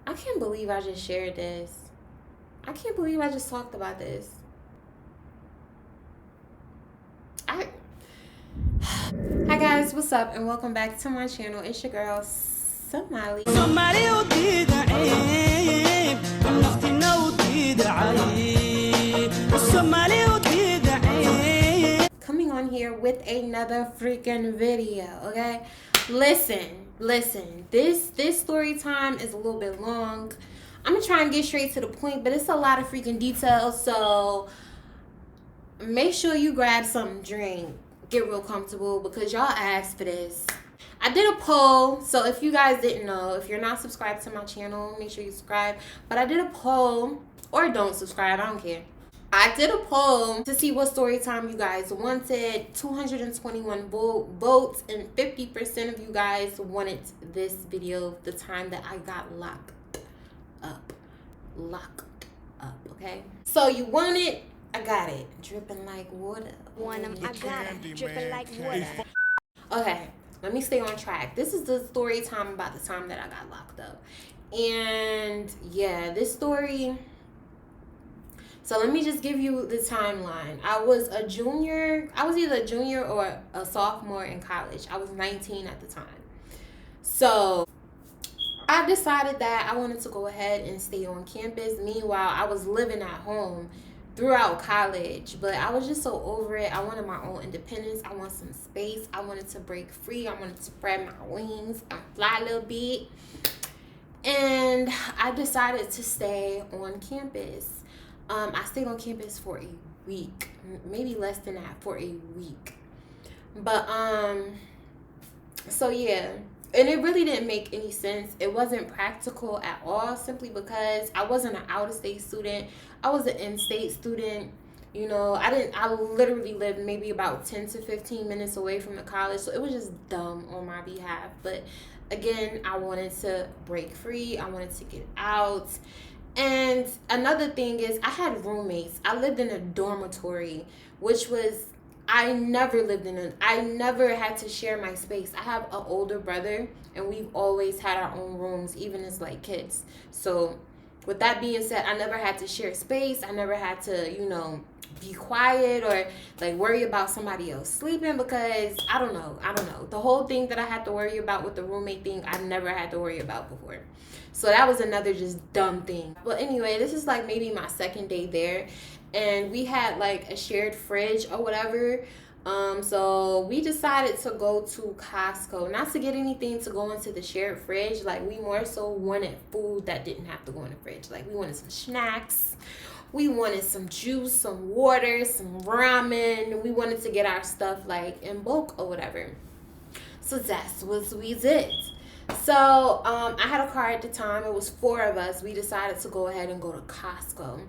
I can't believe I just shared this. I can't believe I just talked about this. Hi guys, what's up and welcome back to my channel. It's your girl Somali. Coming on here with another freaking video, okay? Listen. This story time is a little bit long. I'm gonna try and get straight to the point, but it's a lot of freaking details, so make sure you grab something to drink, get real comfortable, because y'all asked for this. I did a poll, so if you guys didn't know, if you're not subscribed to my channel, make sure you subscribe. But I did a poll, or don't subscribe, I don't care. I did a poll to see what story time you guys wanted. 221 votes, and 50% of you guys wanted this video, the time that I got locked up, okay? So you want it, I got it. Dripping like water. I got it. Dripping like water. Okay, let me stay on track. This is the story time about the time that I got locked up. And yeah, this story... So let me just give you the timeline. I was either a junior or a sophomore in college. I was 19 at the time. So I decided that I wanted to go ahead and stay on campus. Meanwhile, I was living at home throughout college, but I was just so over it. I wanted my own independence. I want some space. I wanted to break free. I wanted to spread my wings and fly a little bit. And I decided to stay on campus. I stayed on campus for a week, maybe less than that, for a week. But so yeah, and it really didn't make any sense. It wasn't practical at all, simply because I wasn't an out-of-state student. I was an in-state student. You know, I literally lived maybe about 10 to 15 minutes away from the college, so it was just dumb on my behalf. But again, I wanted to break free. I wanted to get out. And another thing is, I had roommates. I lived in a dormitory, which was, I never had to share my space. I have an older brother, and we've always had our own rooms, even as like kids. So with that being said, I never had to share space. I never had to, you know, be quiet or like worry about somebody else sleeping, because I don't know. The whole thing that I had to worry about with the roommate thing, I never had to worry about before. So that was another just dumb thing. But anyway, this is like maybe my second day there, and we had like a shared fridge or whatever. So we decided to go to Costco, not to get anything to go into the shared fridge. Like, we more so wanted food that didn't have to go in the fridge. Like, we wanted some snacks, we wanted some juice, some water, some ramen. We wanted to get our stuff like in bulk or whatever. So that's what we did. So I had a car at the time. It was 4 of us. We decided to go ahead and go to Costco.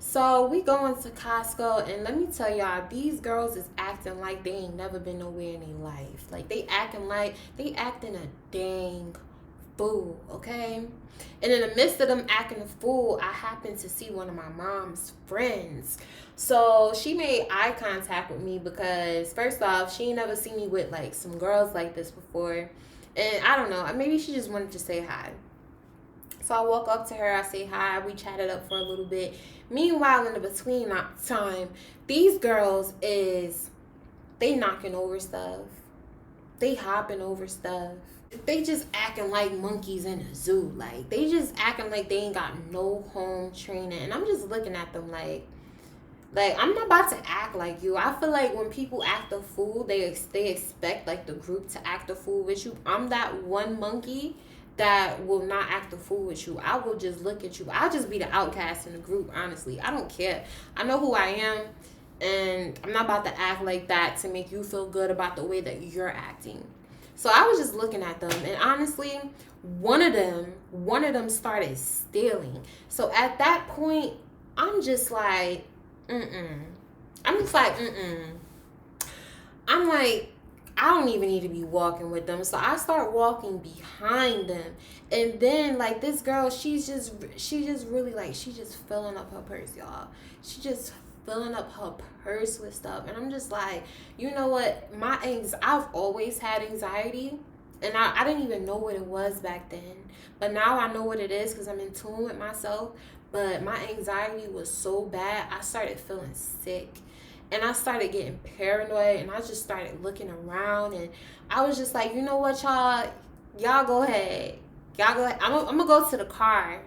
So we go into Costco, and let me tell y'all, these girls is acting like they ain't never been nowhere in their life. Like, they acting a dang fool, okay? And in the midst of them acting a fool, I happened to see one of my mom's friends. So she made eye contact with me, because first off, she ain't never seen me with like some girls like this before. And I don't know, maybe she just wanted to say hi. So I walk up to her, I say hi, we chatted up for a little bit. Meanwhile, in the between time, these girls they knocking over stuff. They hopping over stuff. They just acting like monkeys in a zoo. Like, they just acting like they ain't got no home training. And I'm just looking at them like I'm not about to act like you. I feel like when people act a fool, they expect like the group to act a fool with you. I'm that one monkey that will not act a fool with you. I will just look at you. I'll just be the outcast in the group, honestly. I don't care. I know who I am, and I'm not about to act like that to make you feel good about the way that you're acting. So I was just looking at them, and honestly, one of them started stealing. So at that point, I'm just like, I'm like, I don't even need to be walking with them. So I start walking behind them. And then like this girl, she's just really like, she just filling up her purse, y'all. She just filling up her purse with stuff. And I'm just like, you know what? I've always had anxiety. And I didn't even know what it was back then. But now I know what it is because I'm in tune with myself. But my anxiety was so bad, I started feeling sick. And I started getting paranoid, and I just started looking around. And I was just like, you know what, y'all? Y'all go ahead. Y'all go ahead. I'm going to go to the car.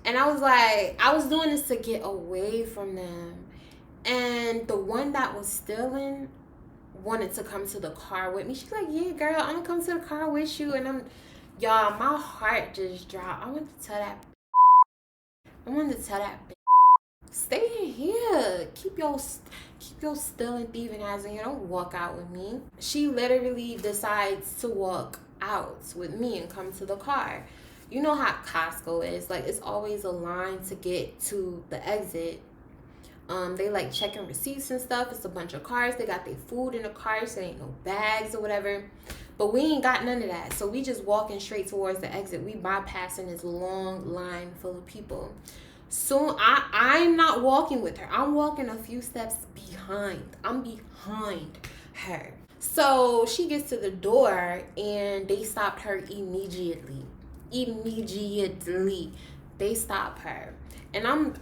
And I was like, I was doing this to get away from them. And the one that was stealing wanted to come to the car with me. She's like, yeah, girl, I'm gonna come to the car with you. And y'all, my heart just dropped. I wanted to tell that stay in here. Keep your stealing, thieving ass in here. Don't walk out with me. She literally decides to walk out with me and come to the car. You know how Costco is. Like, it's always a line to get to the exit. They like checking receipts and stuff. It's a bunch of cars. They got their food in the cars. There ain't no bags or whatever. But we ain't got none of that. So we just walking straight towards the exit. We bypassing this long line full of people. So I'm not walking with her. I'm walking a few steps behind. I'm behind her. So she gets to the door and they stopped her immediately. They stop her. And I'm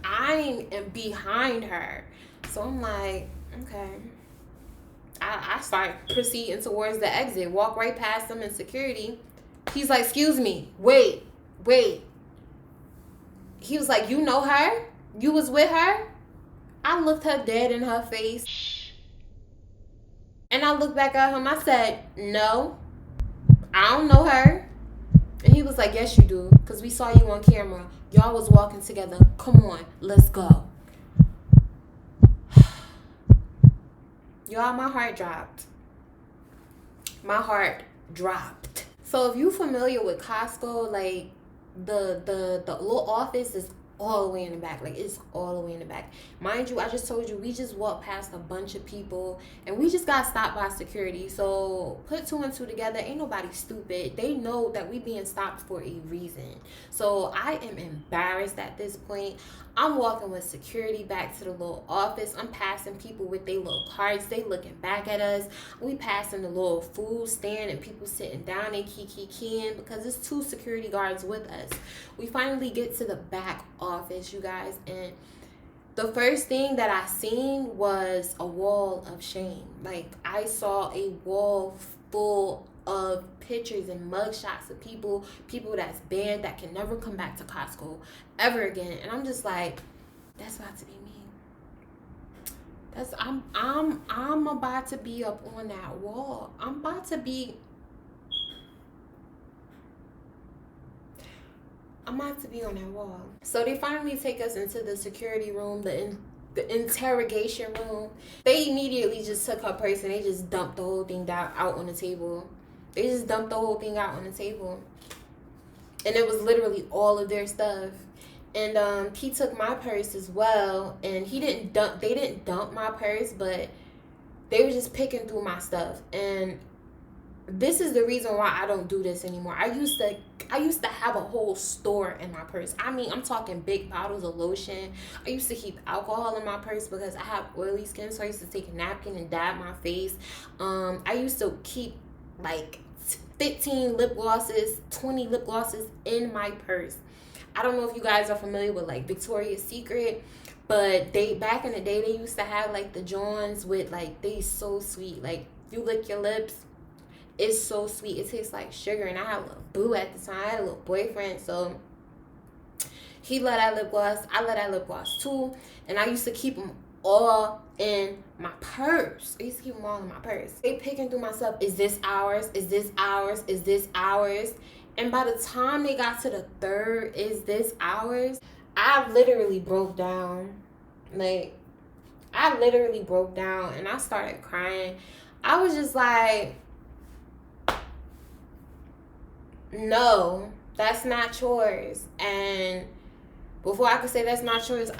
behind her. So I'm like, okay. I start proceeding towards the exit. Walk right past them in security. He's like, excuse me. Wait. He was like, you know her? You was with her? I looked her dead in her face. And I looked back at him. I said, no. I don't know her. And he was like, yes, you do. Because we saw you on camera. Y'all was walking together. Come on, let's go. Y'all, my heart dropped. So if you familiar with Costco, like the little office is all the way in the back. Like, it's all the way in the back. Mind you, I just told you, we just walked past a bunch of people and we just got stopped by security. So put two and two together. Ain't nobody stupid. They know that we being stopped for a reason. So I am embarrassed at this point. I'm walking with security back to the little office. I'm passing people with their little carts. They looking back at us. We passing the little food stand and people sitting down and keying because there's two security guards with us. We finally get to the back office, you guys, and the first thing that I seen was a wall of shame. Like, I saw a wall full of pictures and mugshots of people that's banned, that can never come back to Costco ever again. And I'm just like, that's about to be me. I'm about to be up on that wall. I'm about to be on that wall. So they finally take us into the security room, the interrogation room. They immediately just took her purse and they just dumped the whole thing out on the table. And it was literally all of their stuff. And he took my purse as well. And they didn't dump my purse, but they were just picking through my stuff. And this is the reason why I don't do this anymore. I used to have a whole store in my purse. I mean, I'm talking big bottles of lotion. I used to keep alcohol in my purse because I have oily skin, so I used to take a napkin and dab my face. I used to keep like 15 lip glosses, 20 lip glosses in my purse. I don't know if you guys are familiar with like Victoria's Secret, but back in the day, they used to have like the Johns with like, they so sweet. Like, you lick your lips, it's so sweet. It tastes like sugar. And I had a little boo at the time. I had a little boyfriend. So he let that lip gloss. I let that lip gloss too. And I used to keep them all in my purse. They picking through my stuff. Is this ours? Is this ours? Is this ours? And by the time they got to the third, is this ours? I literally broke down. Like, I literally broke down and I started crying. I was just like, no, that's not yours. And before I could say that's not yours,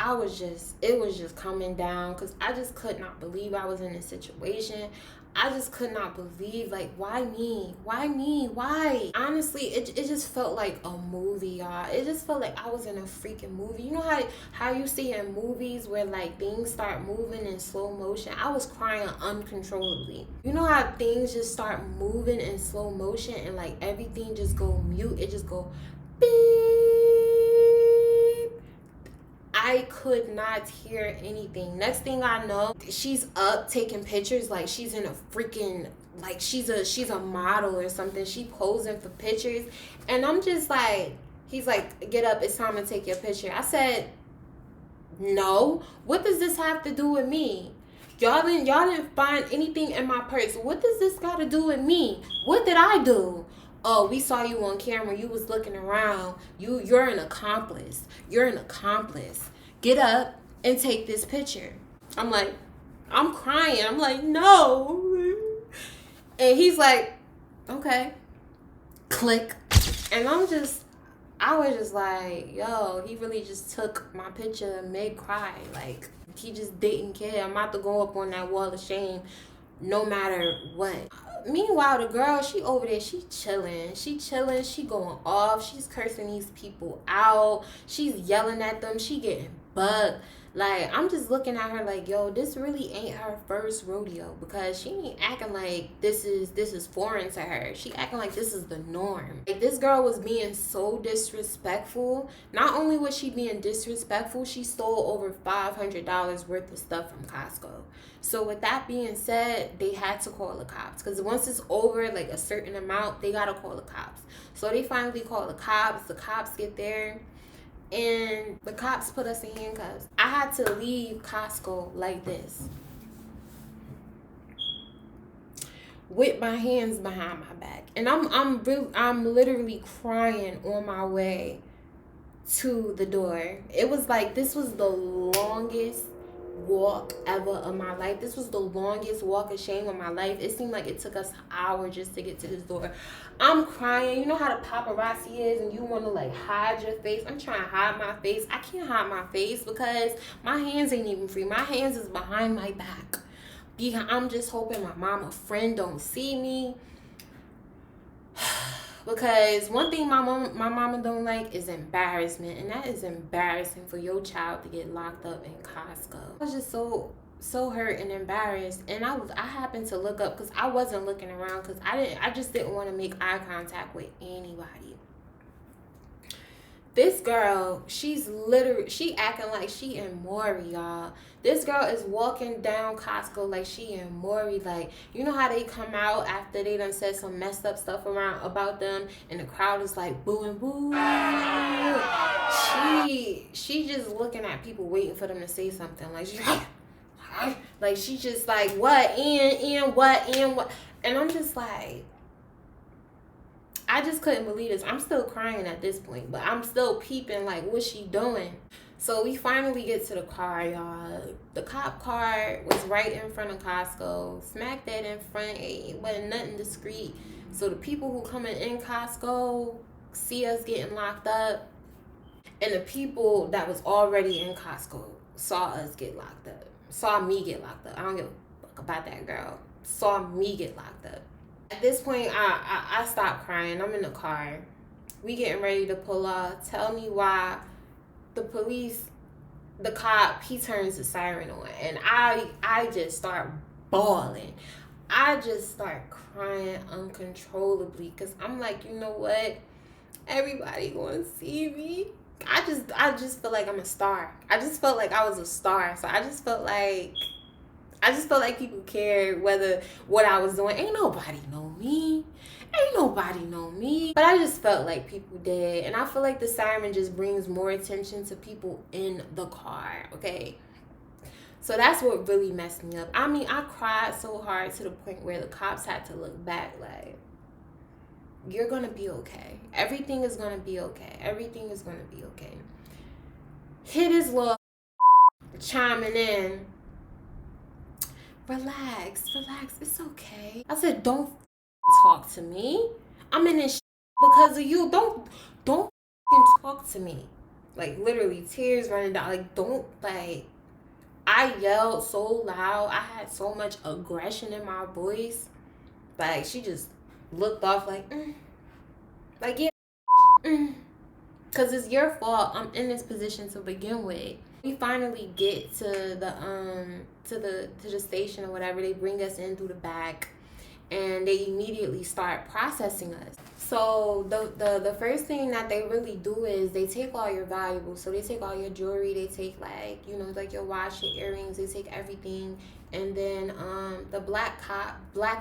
it was just coming down because I just could not believe I was in this situation. I just could not believe, like, why me? Why me? Why? Honestly, it just felt like a movie, y'all. It just felt like I was in a freaking movie. You know how you see in movies where, like, things start moving in slow motion? I was crying uncontrollably. You know how things just start moving in slow motion and, like, everything just go mute? It just go beep. I could not hear anything. Next thing I know, she's up taking pictures like she's in a freaking, like she's a model or something. She posing for pictures. And I'm just like, he's like, get up, it's time to take your picture. I said, no. What does this have to do with me? Y'all didn't find anything in my purse. What does this got to do with me? What did I do? Oh, we saw you on camera. You was looking around. You're an accomplice. You're an accomplice. Get up and take this picture. I'm like, I'm crying. I'm like, no. And he's like, okay. Click. And I was just like, yo, he really just took my picture and made cry. Like, he just didn't care. I'm about to go up on that wall of shame no matter what. Meanwhile, the girl, she over there, she chilling. She going off. She's cursing these people out. She's yelling at them. She getting bugged. Like, I'm just looking at her like, yo, this really ain't her first rodeo, because she ain't acting like this is foreign to her. She acting like this is the norm. Like, this girl was being so disrespectful. Not only was she being disrespectful, she stole over $500 worth of stuff from Costco. So with that being said, they had to call the cops, because once it's over like a certain amount, they gotta call the cops. So they finally call the cops. The cops get there. And the cops put us in handcuffs. I had to leave Costco like this, with my hands behind my back, and I'm literally crying on my way to the door. It was like, this was the longest walk ever of my life. This was the longest walk of shame of my life. It seemed like it took us an hour just to get to this door. I'm crying. You know how the paparazzi is and you want to like hide your face? I'm trying to hide my face. I can't hide my face because my hands ain't even free. My hands is behind my back. I'm just hoping my mama friend don't see me. Because one thing my mama don't like is embarrassment, and that is embarrassing for your child to get locked up in Costco. I was just so hurt and embarrassed, and I happened to look up because I wasn't looking around, because I just didn't want to make eye contact with anybody. This girl, she acting like she in Maury, y'all. This girl is walking down Costco like she in Maury. Like, you know how they come out after they done said some messed up stuff around about them, and the crowd is like boo and boo. She just looking at people waiting for them to say something. Like she just like, what, and what. And I'm just like, I just couldn't believe this. I'm still crying at this point, but I'm still peeping like, what's she doing? So we finally get to the car, y'all. The cop car was right in front of Costco. Smack that in front. It wasn't nothing discreet. So the people who coming in Costco see us getting locked up, and the people that was already in Costco saw us get locked up. Saw me get locked up. I don't give a fuck about that girl. Saw me get locked up. At this point, I stopped crying. I'm in the car. We getting ready to pull off. Tell me why the cop, he turns the siren on. And I just start bawling. I just start crying uncontrollably, because I'm like, you know what? Everybody gonna see me. I just feel like I'm a star. I just felt like I was a star. So I just felt like people cared what I was doing. Ain't nobody know me. But I just felt like people did. And I feel like the siren just brings more attention to people in the car, okay? So that's what really messed me up. I mean, I cried so hard to the point where the cops had to look back like, you're going to be okay. Everything is going to be okay. Everything is going to be okay. Hit his little chiming in. Relax, it's okay. I said, don't talk to me. I'm in this because of you. Don't talk to me. Like, literally, tears running down. Like, don't, like, I I yelled so loud. I had so much aggression in my voice. Like, she just looked off like, like, yeah, because it's your fault. I'm in this position to begin with. We finally get to the station or whatever. They bring us in through the back, and they immediately start processing us. So the first thing that they really do is they take all your valuables. So they take all your jewelry. They take, like, you know, like your watch, your earrings. They take everything. And then the black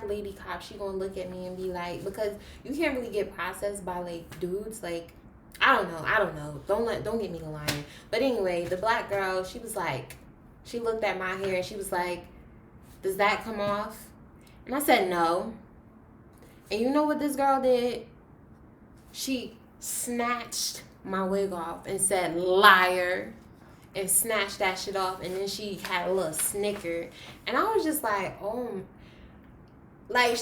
lady cop, she gonna look at me and be like, because you can't really get processed by, like, dudes. Like, I don't know. Don't get me lying. But anyway, the black girl, she was like, she looked at my hair and she was like, does that come off? And I said no. And you know what this girl did? She snatched my wig off and said, liar, and snatched that shit off. And then she had a little snicker. And I was just like, oh, like,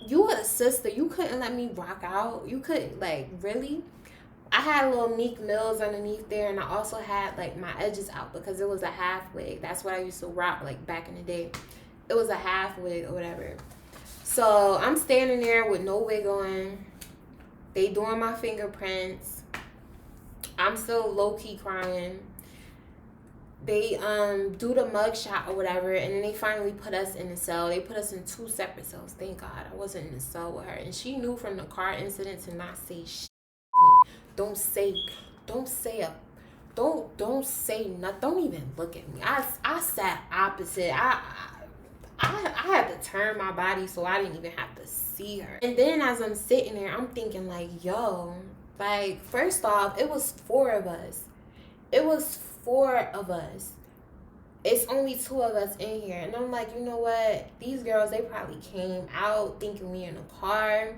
you were a sister. You couldn't let me rock out. You couldn't, like, really? I had a little Meek Mills underneath there, and I also had, like, my edges out because it was a half wig. That's what I used to rock, like, back in the day. It was a half wig or whatever. So I'm standing there with no wig on. They doing my fingerprints. I'm still low-key crying. They do the mug shot or whatever, and then they finally put us in the cell. They put us in 2 separate cells. Thank God I wasn't in the cell with her. And she knew from the car incident to not say shit. Don't say nothing. Don't even look at me. I sat opposite. I had to turn my body so I didn't even have to see her. And then as I'm sitting there, I'm thinking, like, yo, like, first off, it was 4 of us. It's only 2 of us in here. And I'm like, you know what? These girls, they probably came out thinking we in a car.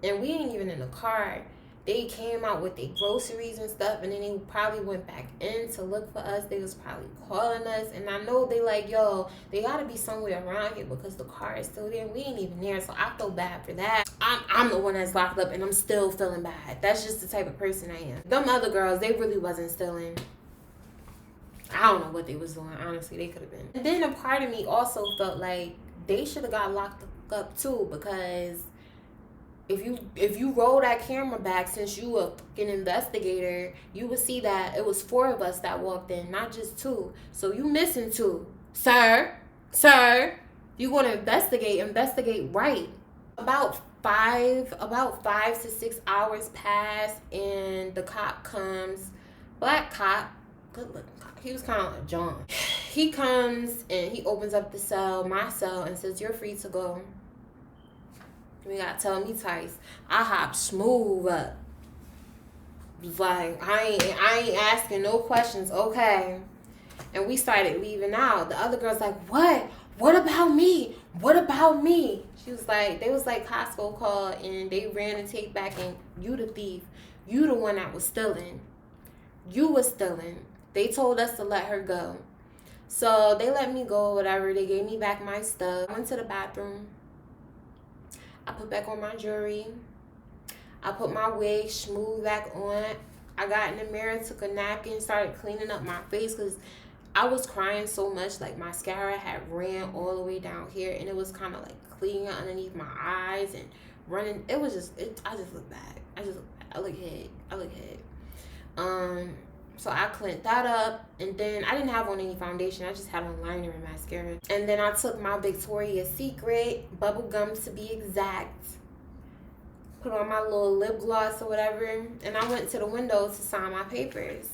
And we ain't even in a car. They came out with their groceries and stuff, and then they probably went back in to look for us. They was probably calling us, and I know they like, yo, they gotta be somewhere around here because the car is still there. We ain't even there, so I feel bad for that. I'm the one that's locked up, and I'm still feeling bad. That's just the type of person I am. Them other girls, they really wasn't stealing. I don't know what they was doing. Honestly, they could have been. And then a part of me also felt like they should have got locked up too, because if you roll that camera back, since you a fucking investigator, you would see that it was 4 of us that walked in, not just 2. So you missing 2. Sir, you want to investigate right. About 5 to 6 hours pass, and the cop comes. Black cop, good looking cop. He was kind of like John. He comes and he opens up the cell, my cell, and says, you're free to go. You gotta tell me twice. I hop smooth up. Like, I ain't asking no questions, okay? And we started leaving out. The other girl's like, what? What about me? What about me? She was like, they was like, Costco called and they ran the tape back, and you the thief. You the one that was stealing. You was stealing. They told us to let her go. So they let me go, whatever. They gave me back my stuff. I went to the bathroom. I put back on my jewelry. I put my wig smooth back on. I got in the mirror, took a napkin, started cleaning up my face because I was crying so much. Like, mascara had ran all the way down here, and it was kind of like cleaning underneath my eyes and running. It was just, I just look bad. I look head. So I cleaned that up, and then I didn't have on any foundation. I just had on liner and mascara. And then I took my Victoria's Secret bubble gum, to be exact, put on my little lip gloss or whatever, and I went to the window to sign my papers.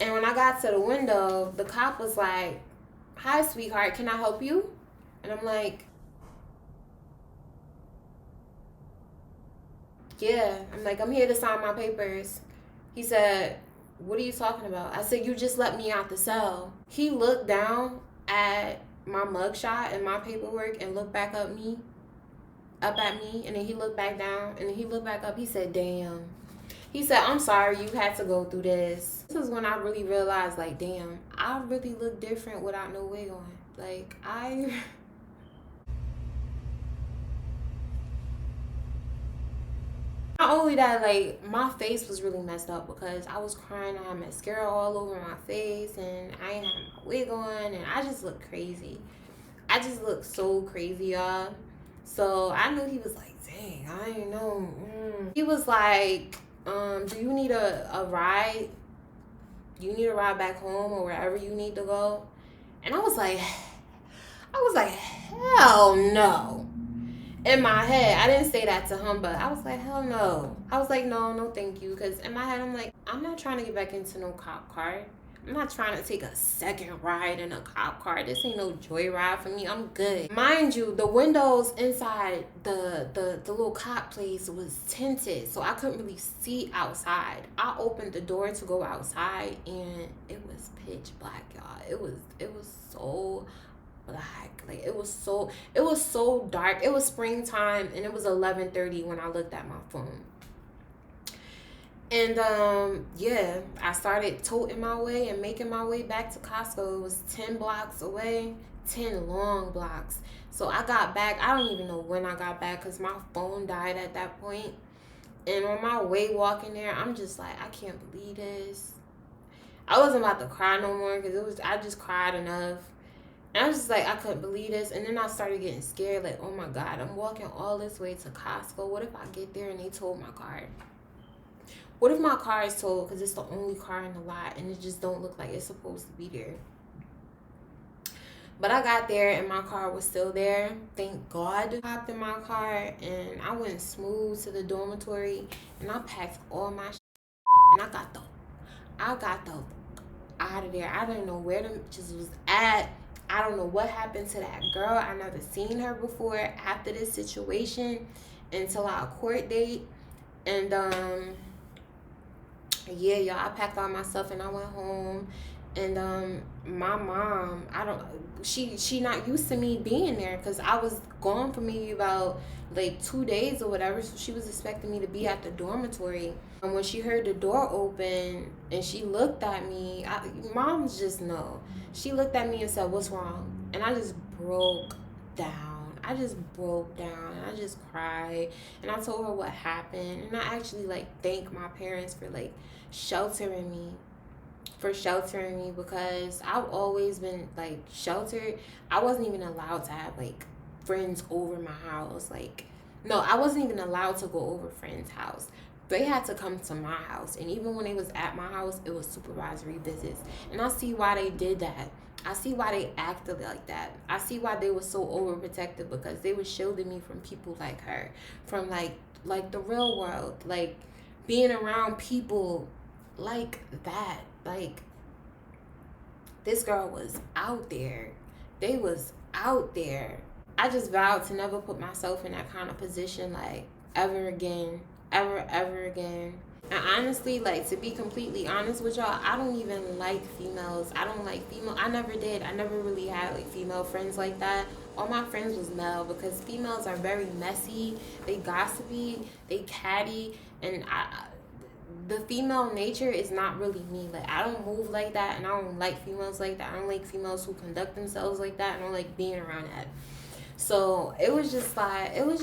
And when I got to the window, the cop was like, hi, sweetheart, can I help you? And I'm like, yeah. I'm like, I'm here to sign my papers. He said, what are you talking about? I said, you just let me out the cell. He looked down at my mugshot and my paperwork and looked back up at me, and then he looked back down, and then he looked back up. He said, damn. He said, I'm sorry you had to go through this. This is when I really realized, like, damn, I really look different without no wig on. Like, not only that, like, my face was really messed up because I was crying. I had mascara all over my face, and I ain't had my wig on, and I just looked crazy. I just looked so crazy, y'all. So I knew he was like, dang, I ain't know. He was like, do you need a ride? You need a ride back home or wherever you need to go? And I was like, hell no. In my head, I didn't say that to him, but I was like, hell no. I was like, no, thank you. Because in my head, I'm like, I'm not trying to get back into no cop car. I'm not trying to take a second ride in a cop car. This ain't no joyride for me. I'm good. Mind you, the windows inside the little cop place was tinted, so I couldn't really see outside. I opened the door to go outside, and it was pitch black, y'all. It was so black. Like, it was so dark. It was springtime, and it was 11:30 when I looked at my phone. And yeah, I started toting my way and making my way back to Costco. It was 10 blocks away, 10 long blocks. So I got back. I don't even know when I got back because my phone died at that point. And on my way walking there, I'm just like, I can't believe this. I wasn't about to cry no more because I just cried enough. And I was just like, I couldn't believe this. And then I started getting scared, like, oh my God, I'm walking all this way to Costco. What if I get there and they told my card? What if my car is told because it's the only car in the lot and it just don't look like it's supposed to be there? But I got there and my car was still there. Thank God. I hopped in my car and I went smooth to the dormitory and I packed all my shit and I got the out of there. I didn't know where the bitches was at. I don't know what happened to that girl. I never seen her before after this situation until our court date. And yeah, y'all, I packed all my stuff and I went home. And my mom, she not used to me being there because I was gone for maybe about like 2 days or whatever. So she was expecting me to be at the dormitory. And when she heard the door open and she looked at me, moms just know. She looked at me and said, "What's wrong?" And I just broke down. I just broke down and I just cried and I told her what happened, and I actually like thanked my parents for like sheltering me because I've always been like sheltered. I wasn't even allowed to have like friends over my house. Like, no, I wasn't even allowed to go over friends' house. They had to come to my house, and even when they was at my house, it was supervisory visits. And I see why they did that. I see why they acted like that. I see why they were so overprotective, because they were shielding me from people like her, from like the real world, like being around people like that. Like, this girl was out there. They was out there. I just vowed to never put myself in that kind of position, like, ever again. Ever again. And honestly, like, to be completely honest with y'all, I don't even like females. I don't like female. I never did. I never really had like female friends like that. All my friends was male, because females are very messy. They gossipy. They catty. And the female nature is not really me. Like, I don't move like that, and I don't like females like that. I don't like females who conduct themselves like that. I don't like being around that. So it was just like, it was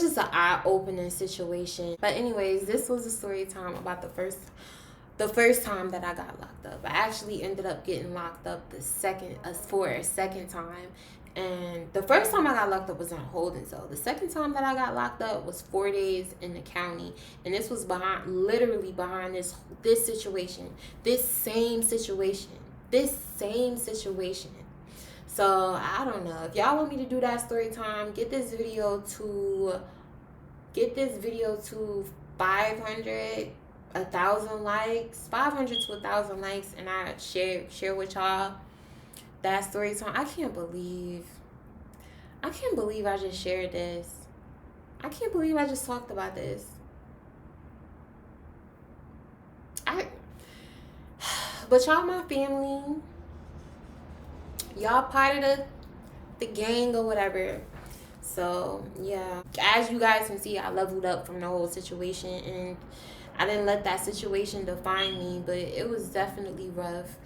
just an eye-opening situation. But anyways, this was a story time about the first time that I got locked up. I actually ended up getting locked up for a second time. And the first time I got locked up was in a holding cell. The second time that I got locked up was 4 days in the county. And this was literally behind this situation. This same situation. So, I don't know. If y'all want me to do that story time, get this video to 500, 1,000 likes. 500 to 1,000 likes, and I share with y'all that story time. I can't believe I just shared this. I can't believe I just talked about this. But y'all my family. Y'all part of the gang or whatever. So yeah, as you guys can see, I leveled up from the whole situation, and I didn't let that situation define me, but it was definitely rough.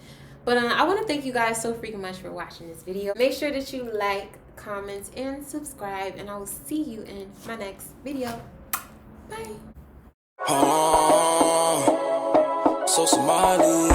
But I want to thank you guys so freaking much for watching this video. Make sure that you like, comment, and subscribe, and I will see you in my next video. Bye. So Somali.